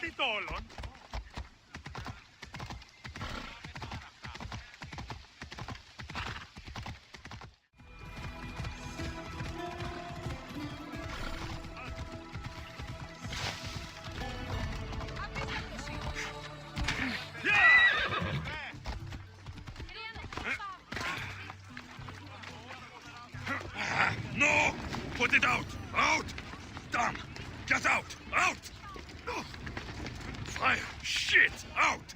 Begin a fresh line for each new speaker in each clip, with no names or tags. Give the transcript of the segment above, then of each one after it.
it all on.
No! Put it out! Out! Done! Get out! Out! Fire! Shit! Out!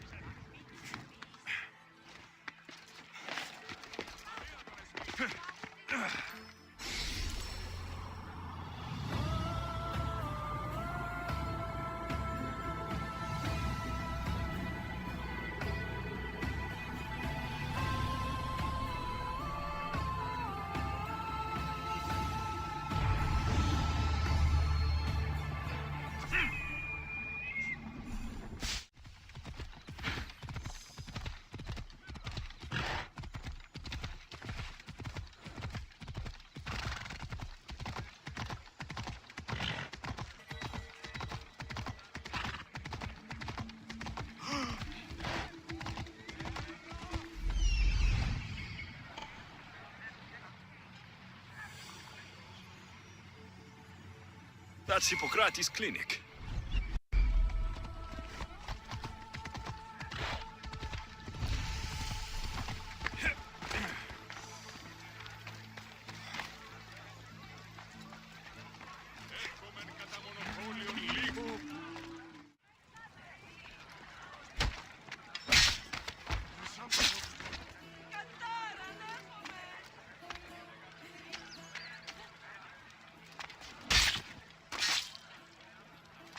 That's Hippocrates' clinic.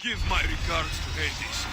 Give my regards to Hades.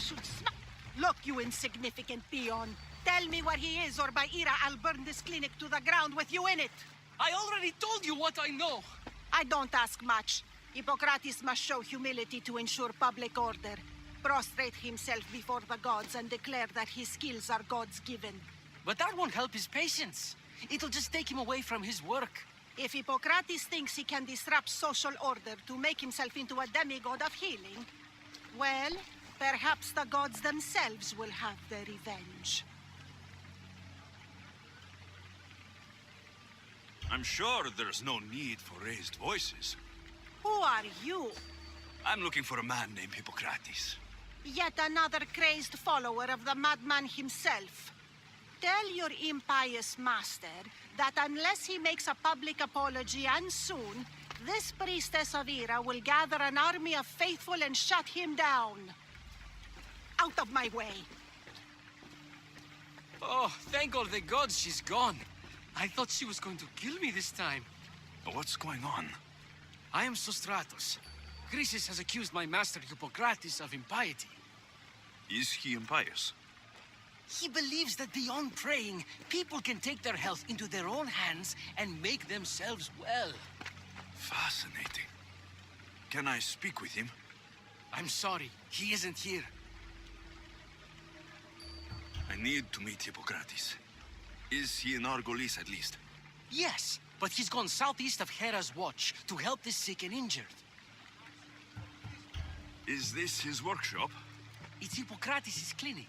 should smack. Look, you insignificant peon. Tell me where he is, or by Ira, I'll burn this clinic to the ground with you in it.
I already told you what I know.
I don't ask much. Hippocrates must show humility to ensure public order. Prostrate himself before the gods and declare that his skills are God's given.
But that won't help his patients. It'll just take him away from his work.
If Hippocrates thinks he can disrupt social order to make himself into a demigod of healing, well, perhaps the gods themselves will have their revenge.
I'm sure there's no need for raised voices.
Who are you?
I'm looking for a man named Hippocrates.
Yet another crazed follower of the madman himself. Tell your impious master that unless he makes a public apology, and soon, this priestess of Ira will gather an army of faithful and shut him down. Out of my way.
Oh, thank all the gods she's gone. I thought she was going to kill me this time.
But what's going on?
I am Sostratos. Chrysis has accused my master Hippocrates of impiety.
Is he impious?
He believes that beyond praying, people can take their health into their own hands and make themselves well.
Fascinating. Can I speak with him?
I'm sorry, he isn't here.
I need to meet Hippocrates. Is he in Argolis at least?
Yes, but he's gone southeast of Hera's watch to help the sick and injured.
Is this his workshop?
It's Hippocrates' clinic.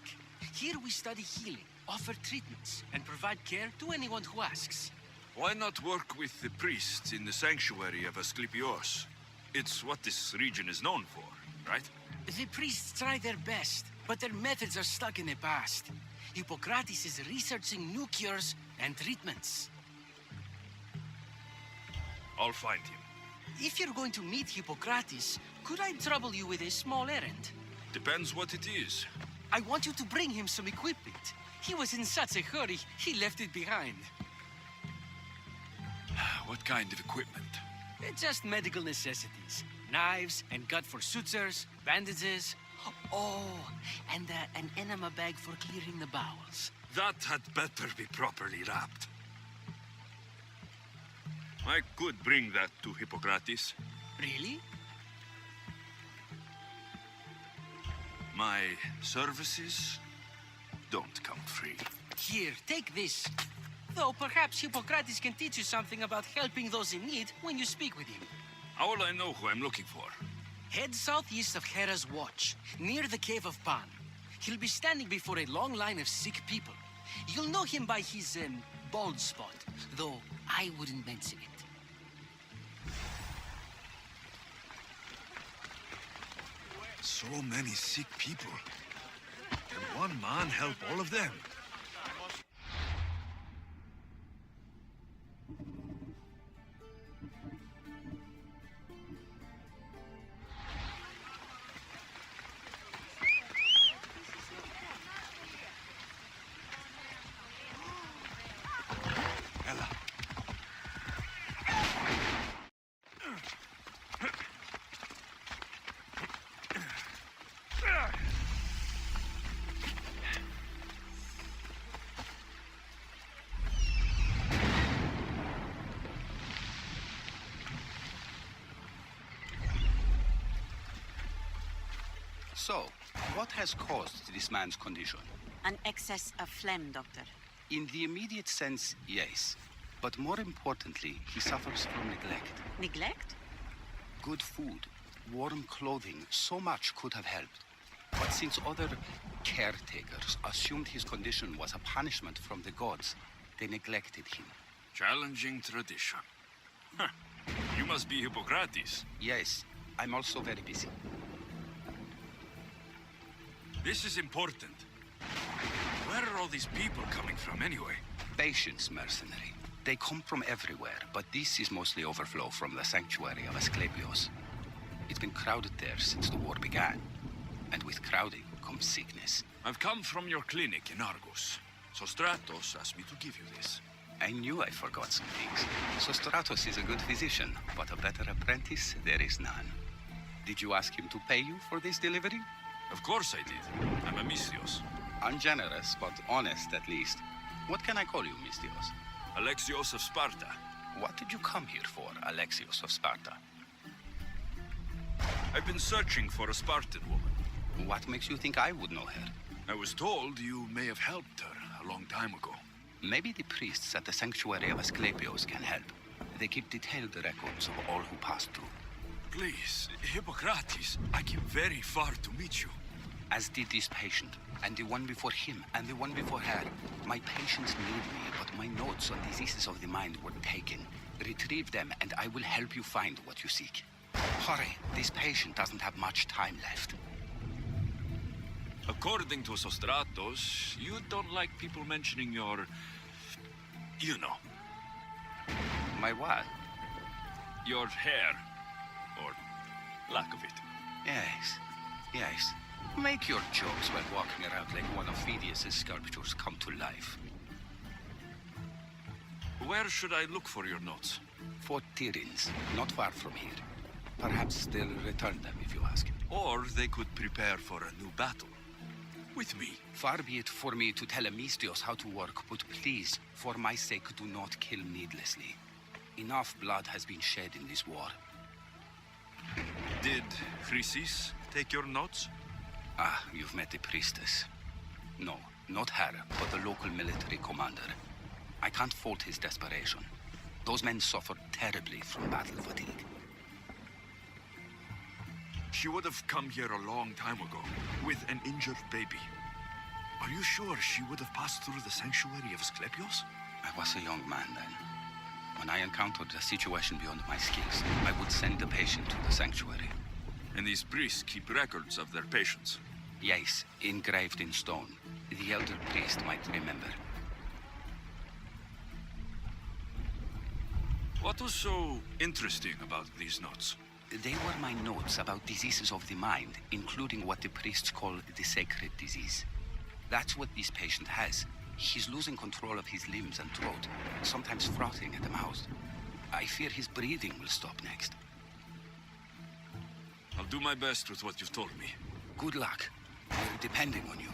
Here we study healing, offer treatments, and provide care to anyone who asks.
Why not work with the priests in the sanctuary of Asclepios? It's what this region is known for, right?
The priests try their best, but their methods are stuck in the past. Hippocrates is researching new cures and treatments.
I'll find him.
If you're going to meet Hippocrates, could I trouble you with a small errand?
Depends what it is.
I want you to bring him some equipment. He was in such a hurry, he left it behind.
What kind of equipment?
Just medical necessities. Knives and gut for sutures, bandages. Oh, and an enema bag for clearing the bowels.
That had better be properly wrapped. I could bring that to Hippocrates.
Really?
My services don't come free.
Here, take this. Though perhaps Hippocrates can teach you something about helping those in need when you speak with him.
How will I know who I'm looking for?
Head southeast of Hera's watch, near the Cave of Pan. He'll be standing before a long line of sick people. You'll know him by his, bald spot, though I wouldn't mention it.
So many sick people. Can one man help all of them? Ella.
So, what has caused this man's condition?
An excess of phlegm, Doctor.
In the immediate sense, yes. But more importantly, he suffers from neglect.
Neglect?
Good food, warm clothing, so much could have helped. But since other caretakers assumed his condition was a punishment from the gods, they neglected him.
Challenging tradition. Huh. You must be Hippocrates.
Yes, I'm also very busy.
This is important. Where are all these people coming from anyway?
Patience, mercenary. They come from everywhere, but this is mostly overflow from the sanctuary of Asclepios. It's been crowded there since the war began. And with crowding comes sickness.
I've come from your clinic in Argos. Sostratos asked me to give you this.
I knew I forgot some things. Sostratos is a good physician, but a better apprentice there is none. Did you ask him to pay you for this delivery?
Of course I did. I'm Amistios.
Ungenerous, but honest at least. What can I call you, Mistios?
Alexios of Sparta.
What did you come here for, Alexios of Sparta?
I've been searching for a Spartan woman.
What makes you think I would know her?
I was told you may have helped her a long time ago.
Maybe the priests at the sanctuary of Asclepios can help. They keep detailed records of all who passed through.
Please, Hippocrates, I came very far to meet you.
As did this patient, and the one before him, and the one before her. My patients need me, but my notes on diseases of the mind were taken. Retrieve them, and I will help you find what you seek. Hurry, this patient doesn't have much time left.
According to Sostratos, you don't like people mentioning your... you know.
My what?
Your hair. Or lack of it.
Yes. Make your jokes while walking around like one of Phidias' sculptures come to life.
Where should I look for your notes?
For Tyrins, not far from here. Perhaps they'll return them if you ask.
Or they could prepare for a new battle. With me.
Far be it for me to tell Amistios how to work, but please, for my sake, do not kill needlessly. Enough blood has been shed in this war.
Did Chrysis take your notes?
Ah, you've met the priestess. No, not her, but the local military commander. I can't fault his desperation. Those men suffered terribly from battle fatigue.
She would have come here a long time ago, with an injured baby. Are you sure she would have passed through the sanctuary of Asclepios?
I was a young man then. When I encountered a situation beyond my skills, I would send the patient to the sanctuary.
And these priests keep records of their patients.
Yes, engraved in stone. The elder priest might remember.
What was so interesting about these notes?
They were my notes about diseases of the mind, including what the priests call the sacred disease. That's what this patient has. He's losing control of his limbs and throat, sometimes frothing at the mouth. I fear his breathing will stop next.
I'll do my best with what you've told me.
Good luck. We're depending on you.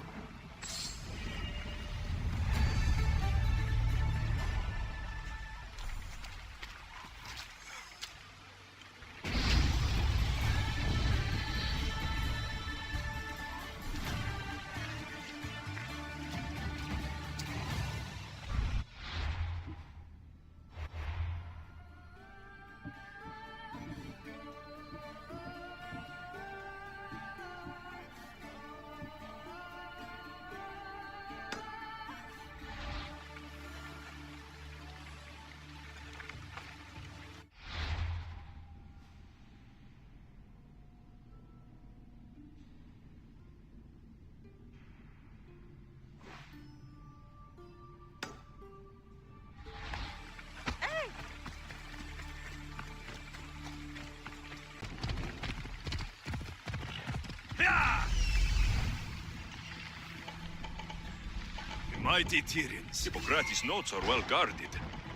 Mighty Tyrians. Hippocrates' notes are well guarded.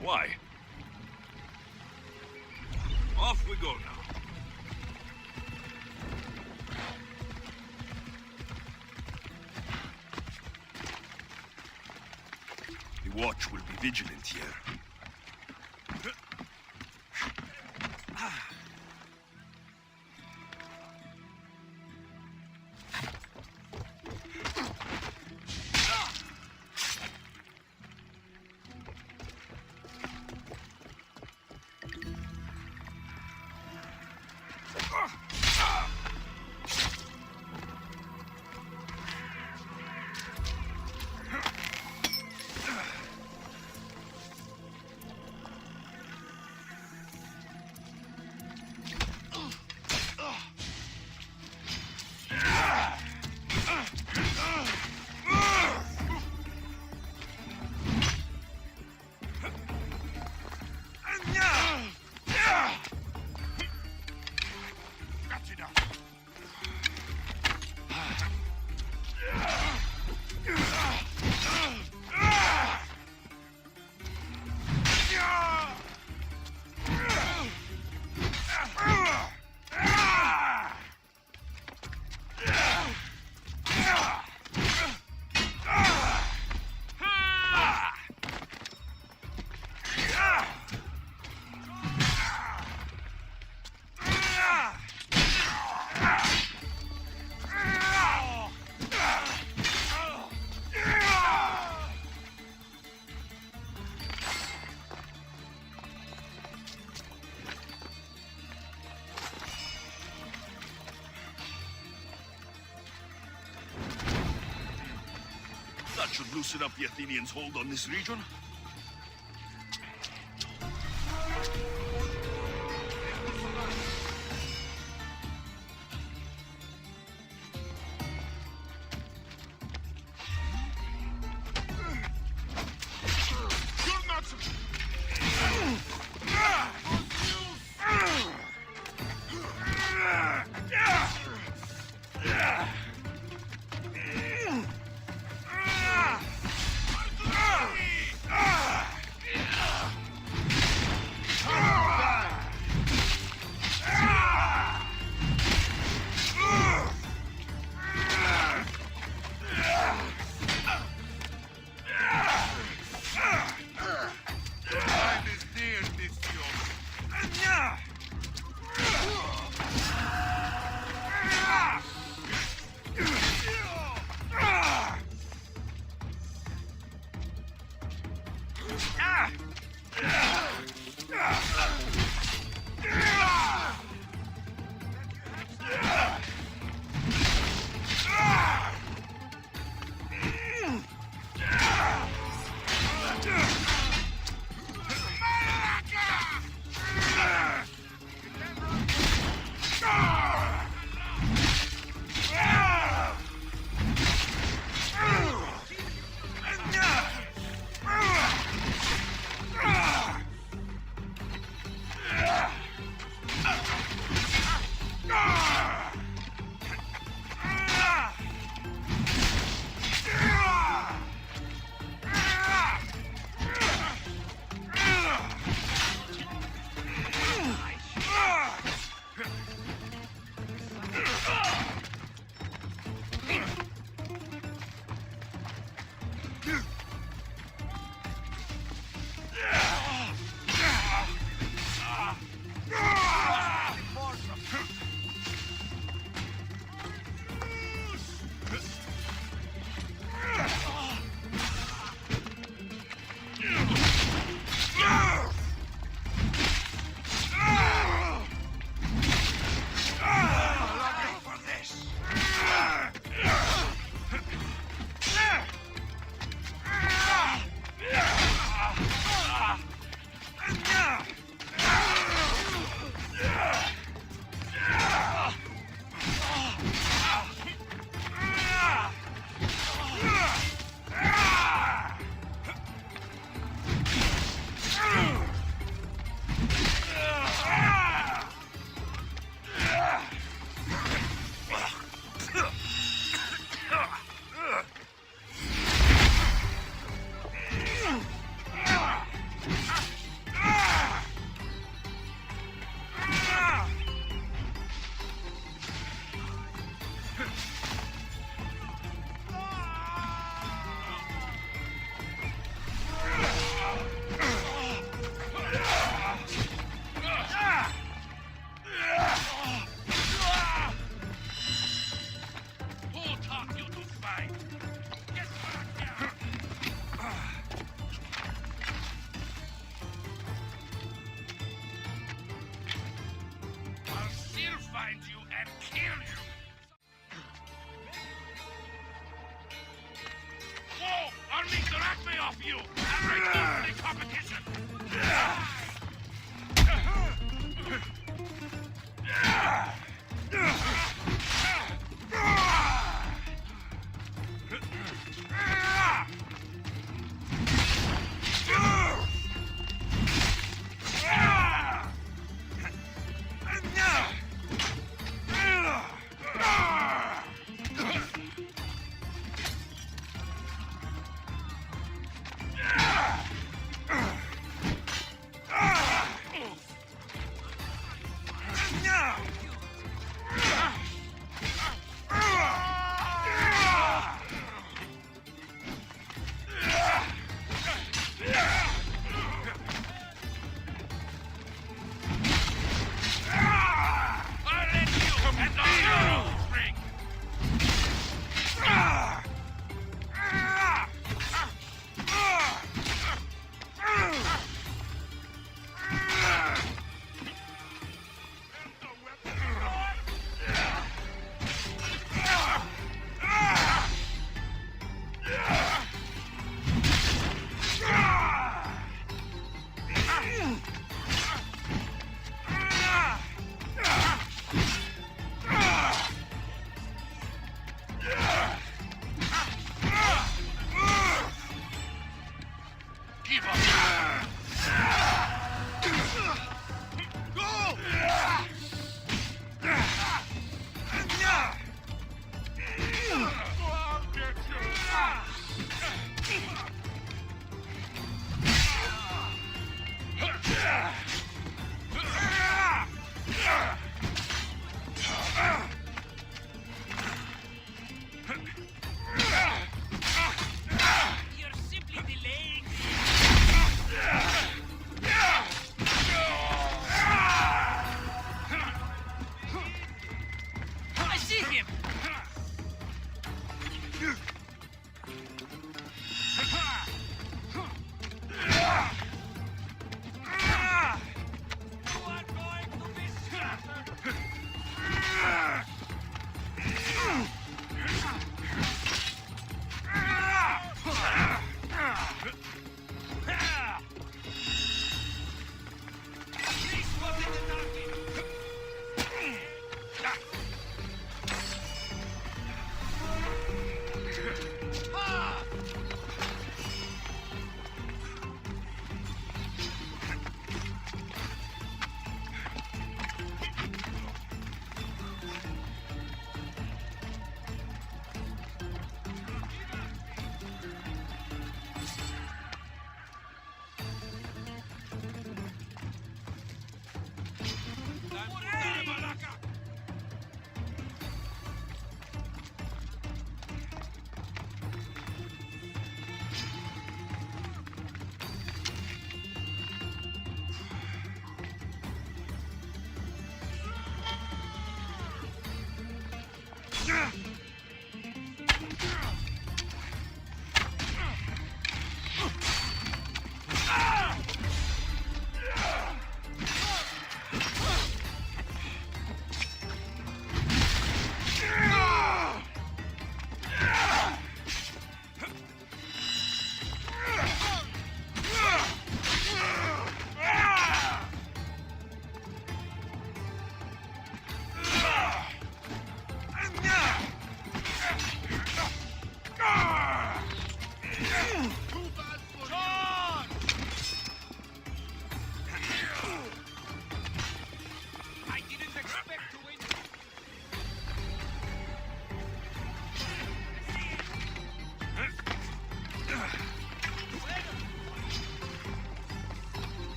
Why? Off we go now. The watch will be vigilant here. should loosen up the Athenians' hold on this region?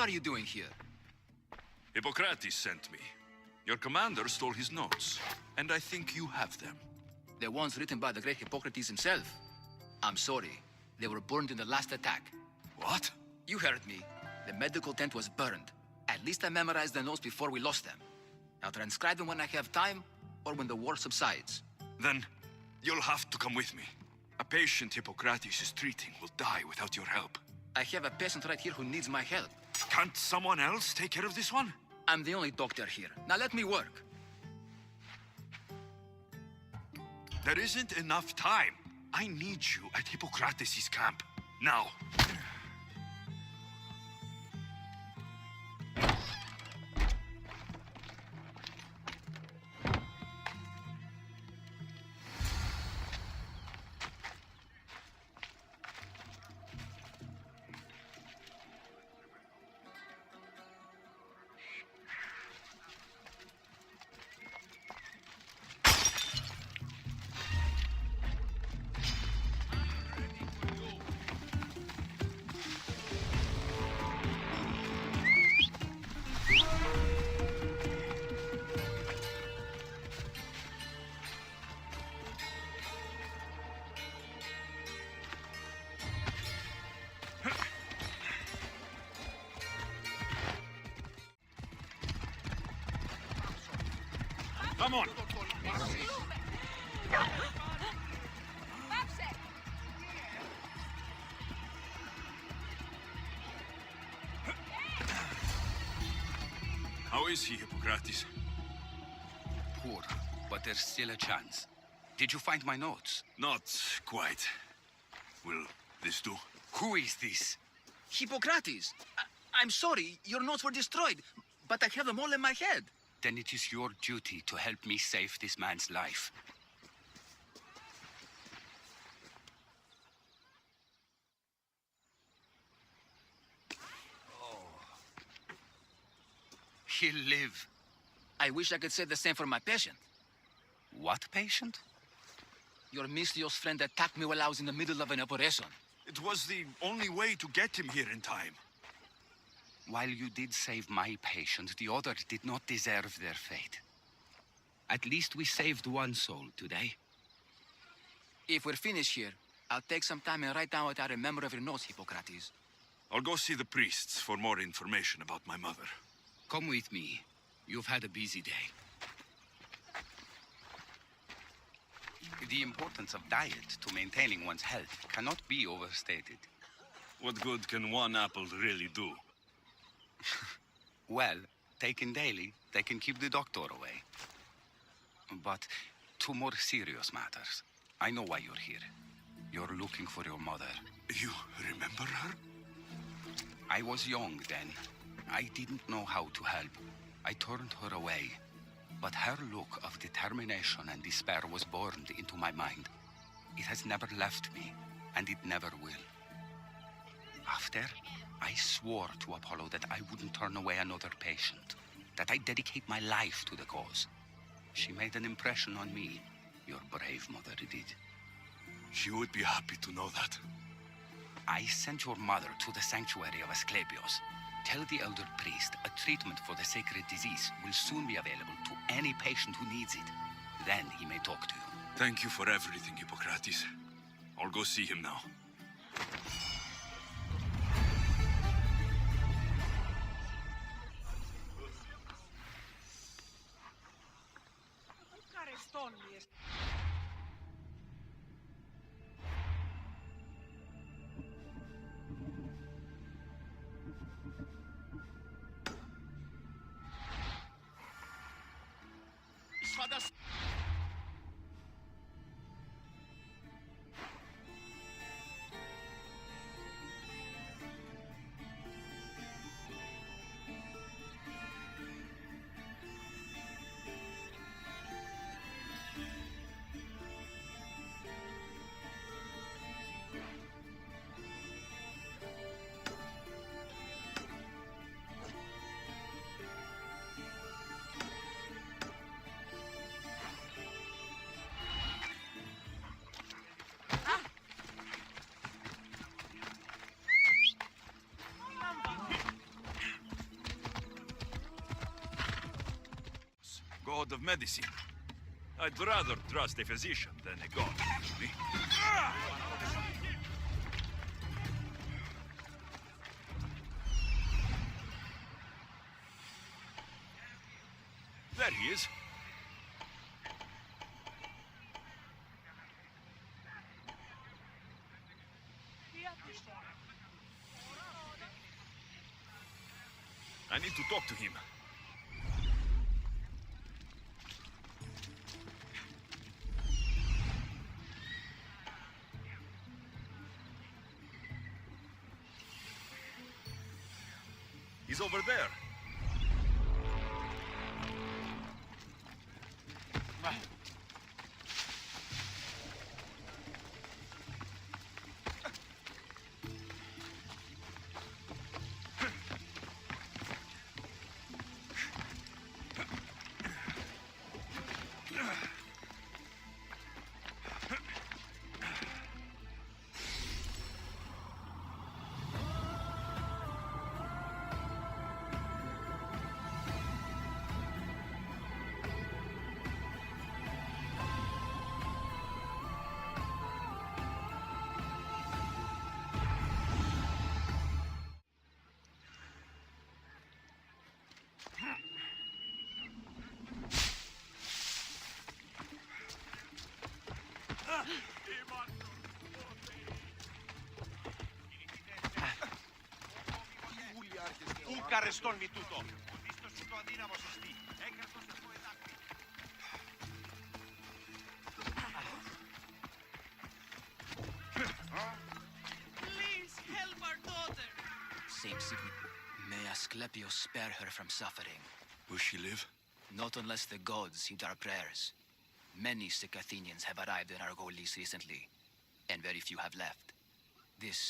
What are you doing here?
Hippocrates sent me. Your commander stole his notes, and I think you have them.
The ones written by the great Hippocrates himself. I'm sorry. They were burned in the last attack.
What?
You heard me. The medical tent was burned. At least I memorized the notes before we lost them. I'll transcribe them when I have time, or when the war subsides.
Then, you'll have to come with me. A patient Hippocrates is treating will die without your help.
I have a patient right here who needs my help.
Can't someone else take care of this one?
I'm the only doctor here. Now let me work.
There isn't enough time. I need you at Hippocrates' camp. Now. Come on. How is he, Hippocrates?
Poor, but there's still a chance. Did you find my notes?
Not quite. Will this do?
Who is this?
Hippocrates! I'm sorry, your notes were destroyed, but I have them all in my head.
Then it is your duty to help me save this man's life. He'll live.
I wish I could say the same for my patient.
What patient?
Your Mystios friend attacked me while I was in the middle of an operation.
It was the only way to get him here in time.
While you did save my patient, the others did not deserve their fate. At least we saved one soul today.
If we're finished here, I'll take some time and write down what I remember of your notes, Hippocrates.
I'll go see the priests for more information about my mother.
Come with me. You've had a busy day. The importance of diet to maintaining one's health cannot be overstated.
What good can one apple really do?
Well, taken daily, they can keep the doctor away. But to more serious matters. I know why you're here. You're looking for your mother.
You remember her?
I was young then. I didn't know how to help. I turned her away. But her look of determination and despair was burned into my mind. It has never left me, and it never will. After, I swore to Apollo that I wouldn't turn away another patient, that I'd dedicate my life to the cause. She made an impression on me. Your brave mother did.
She would be happy to know that.
I sent your mother to the sanctuary of Asclepios. Tell the elder priest a treatment for the sacred disease will soon be available to any patient who needs it. Then he may talk to you.
Thank you for everything, Hippocrates. I'll go see him now. god of medicine. I'd rather trust a physician than a god, actually. There he is. I need to talk to him. He's over there.
Πού καρεστώνει τούτο. Οδίστος σου το αδύναμο σωστή. Έκρατος αυτό εδάφη.
Please help our daughter. Same sickness. May Asclepios spare her from suffering.
Will she live?
Not unless the gods heed our prayers. Many sick Athenians have arrived in Argolis recently, and very few have left. This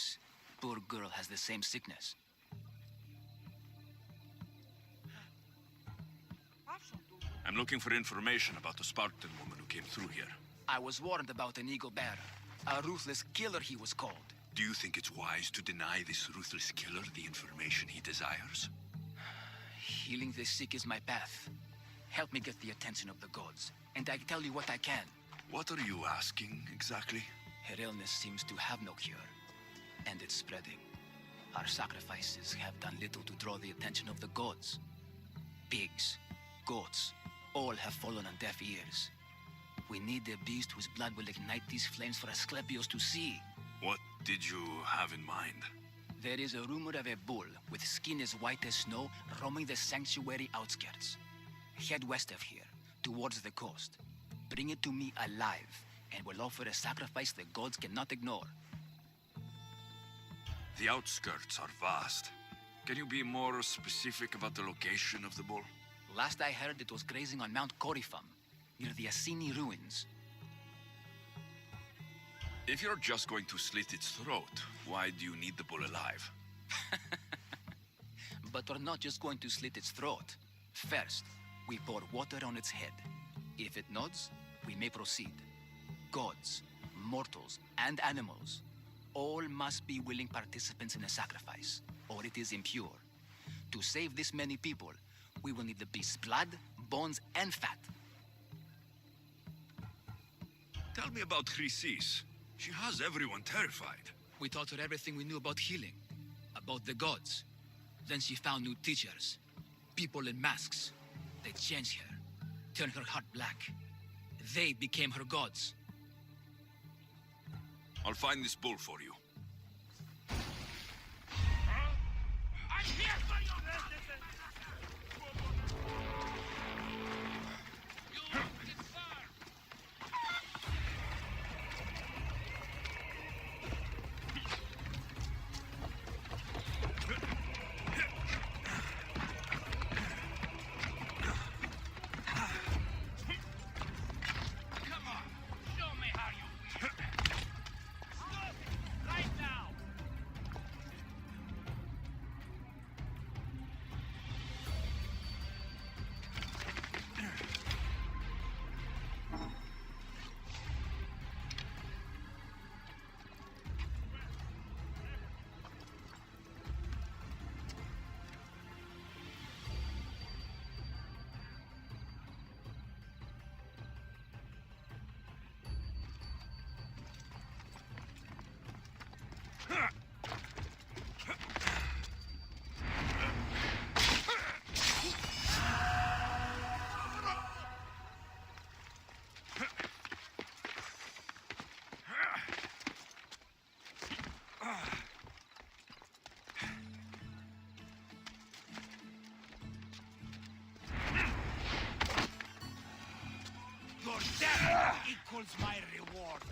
poor girl has the same sickness.
I'm looking for information about the Spartan woman who came through here.
I was warned about an eagle bearer, a ruthless killer he was called.
Do you think it's wise to deny this ruthless killer the information he desires?
Healing the sick is my path. Help me get the attention of the gods, and I tell you what I can.
What are you asking, exactly?
Her illness seems to have no cure, and it's spreading. Our sacrifices have done little to draw the attention of the gods. Pigs, goats, all have fallen on deaf ears. We need a beast whose blood will ignite these flames for Asclepios to see.
What did you have in mind?
There is a rumor of a bull with skin as white as snow roaming the sanctuary outskirts. Head west of here, towards the coast. Bring it to me alive, and we'll offer a sacrifice the gods cannot ignore.
The outskirts are vast. Can you be more specific about the location of the bull?
Last I heard, it was grazing on Mount Coryphum, near the Assini ruins.
If you're just going to slit its throat, why do you need the bull alive?
But we're not just going to slit its throat. First, we pour water on its head. If it nods, we may proceed. Gods, mortals, and animals, all must be willing participants in a sacrifice, or it is impure. To save this many people, we will need the beast's blood, bones, and fat.
Tell me about Chrysis. She has everyone terrified.
We taught her everything we knew about healing, about the gods. Then she found new teachers, people in masks. They changed her, turned her heart black. They became her gods.
I'll find this bull for you.
I'm here for you! Your death equals my reward.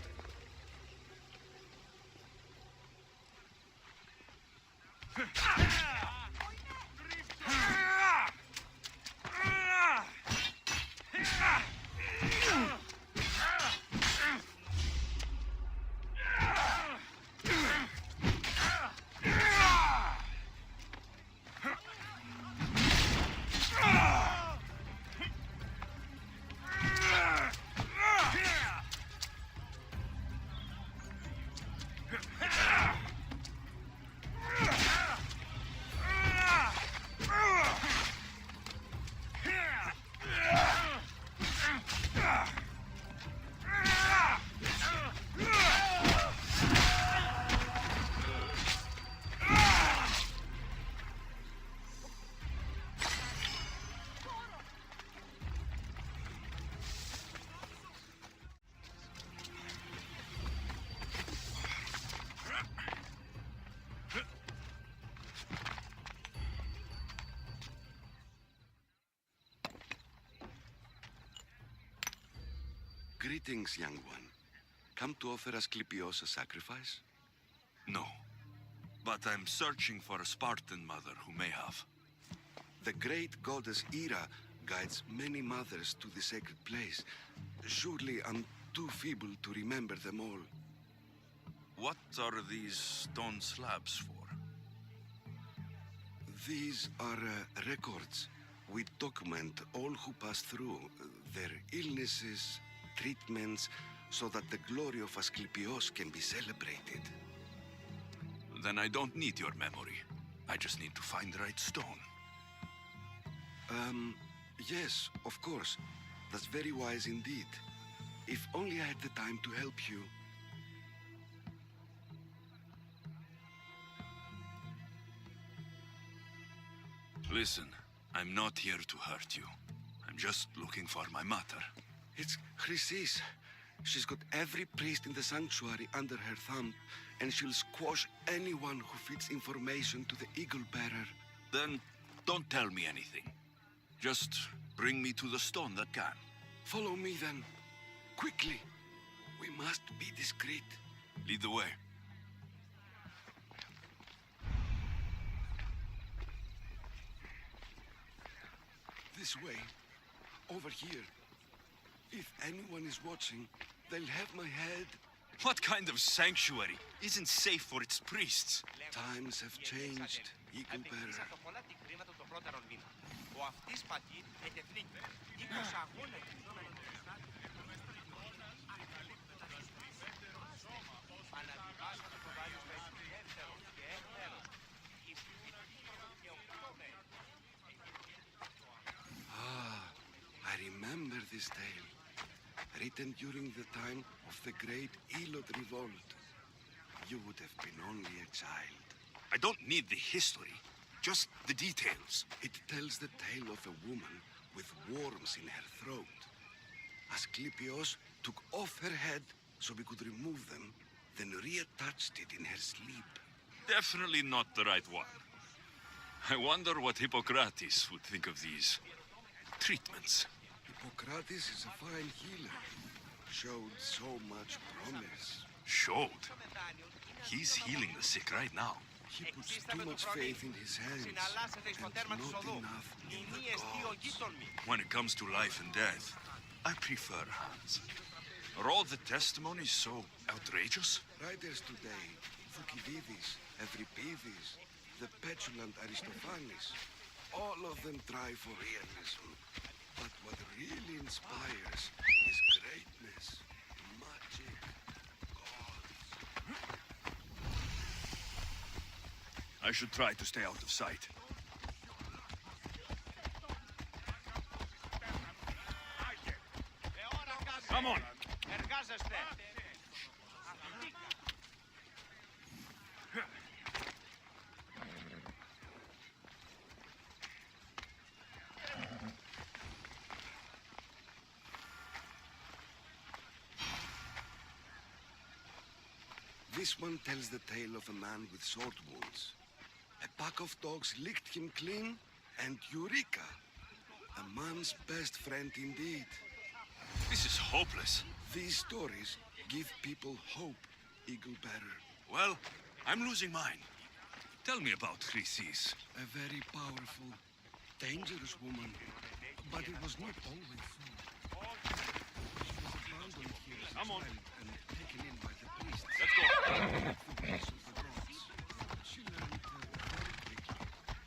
Greetings, young one. Come to offer Asclepios a sacrifice?
No. But I'm searching for a Spartan mother who may have.
The great goddess Ira guides many mothers to the sacred place. Surely I'm too feeble to remember them all.
What are these stone slabs for?
These are records. We document all who pass through, their illnesses, treatments, so that the glory of Asclepios can be celebrated.
Then I don't need your memory. I just need to find the right stone.
Yes, of course. That's very wise indeed. If only I had the time to help you.
Listen, I'm not here to hurt you. I'm just looking for my mother.
It's Chrysis. She's got every priest in the sanctuary under her thumb, and she'll squash anyone who feeds information to the Eagle Bearer.
Then don't tell me anything. Just bring me to the stone that can.
Follow me then. Quickly. We must be discreet.
Lead the way.
This way. Over here. If anyone is watching, they'll have my head.
What kind of sanctuary isn't safe for its priests?
Times have changed, Eagle Bearer. I remember this tale. Written during the time of the great Elot revolt. You would have been only a child.
I don't need the history, just the details.
It tells the tale of a woman with worms in her throat. Asclepios took off her head so we could remove them, then reattached it in her sleep.
Definitely not the right one. I wonder what Hippocrates would think of these treatments.
Hippocrates is a fine healer. Showed so much promise.
Showed? He's healing the sick right now.
He puts too much faith in his hands, and not enough in the gods.
When it comes to life and death, I prefer hands. Are all the testimonies so outrageous?
Writers today, Thucydides, Euripides, the petulant Aristophanes, all of them try for realism. But what really inspires is greatness, magic, gods.
I should try to stay out of sight. Come on!
This one tells the tale of a man with sword wounds. A pack of dogs licked him clean, and Eureka! A man's best friend indeed.
This is hopeless.
These stories give people hope, Eagle Bearer.
Well, I'm losing mine. Tell me about Chrysis.
A very powerful, dangerous woman. But it was not always so. She was abandoned here as a child and taken in by the priests.
Let's go.
The ways of the gods. She learned very quickly.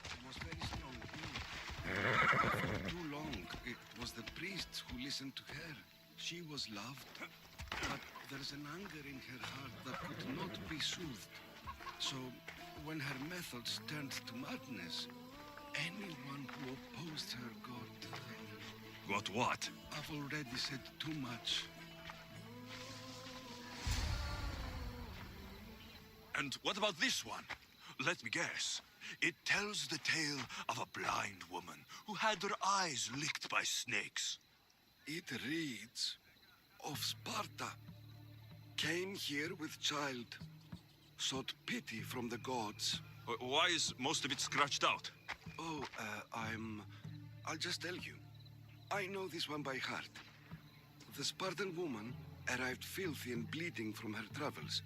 She was very strong too. For too long, it was the priests who listened to her. She was loved, but there's an anger in her heart that could not be soothed. So, when her methods turned to madness, anyone who opposed her
Got what?
I've already said too much.
And what about this one? Let me guess. It tells the tale of a blind woman who had her eyes licked by snakes.
It reads of Sparta. Came here with child. Sought pity from the gods.
Why is most of it scratched out?
Oh, I'll just tell you. I know this one by heart. The Spartan woman arrived filthy and bleeding from her travels.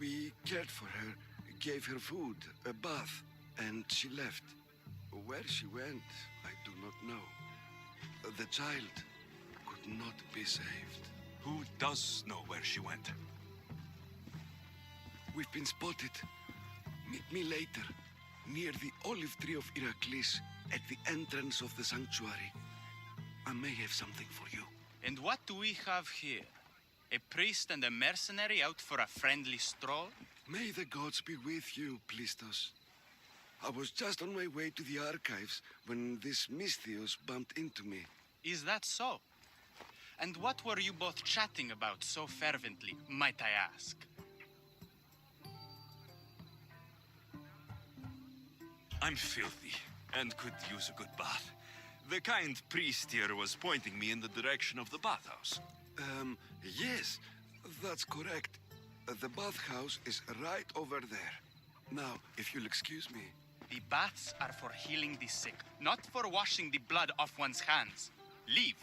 We cared for her, gave her food, a bath, and she left. Where she went, I do not know. The child could not be saved.
Who does know where she went?
We've been spotted. Meet me later, near the olive tree of Heracles, at the entrance of the sanctuary. I may have something for you.
And what do we have here? A priest and a mercenary out for a friendly stroll?
May the gods be with you, Plistos. I was just on my way to the archives when this Misthios bumped into me.
Is that so? And what were you both chatting about so fervently, might I ask?
I'm filthy and could use a good bath. The kind priest here was pointing me in the direction of the bathhouse.
Yes, that's correct. The bathhouse is right over there. Now, if you'll excuse me.
The baths are for healing the sick, not for washing the blood off one's hands. Leave.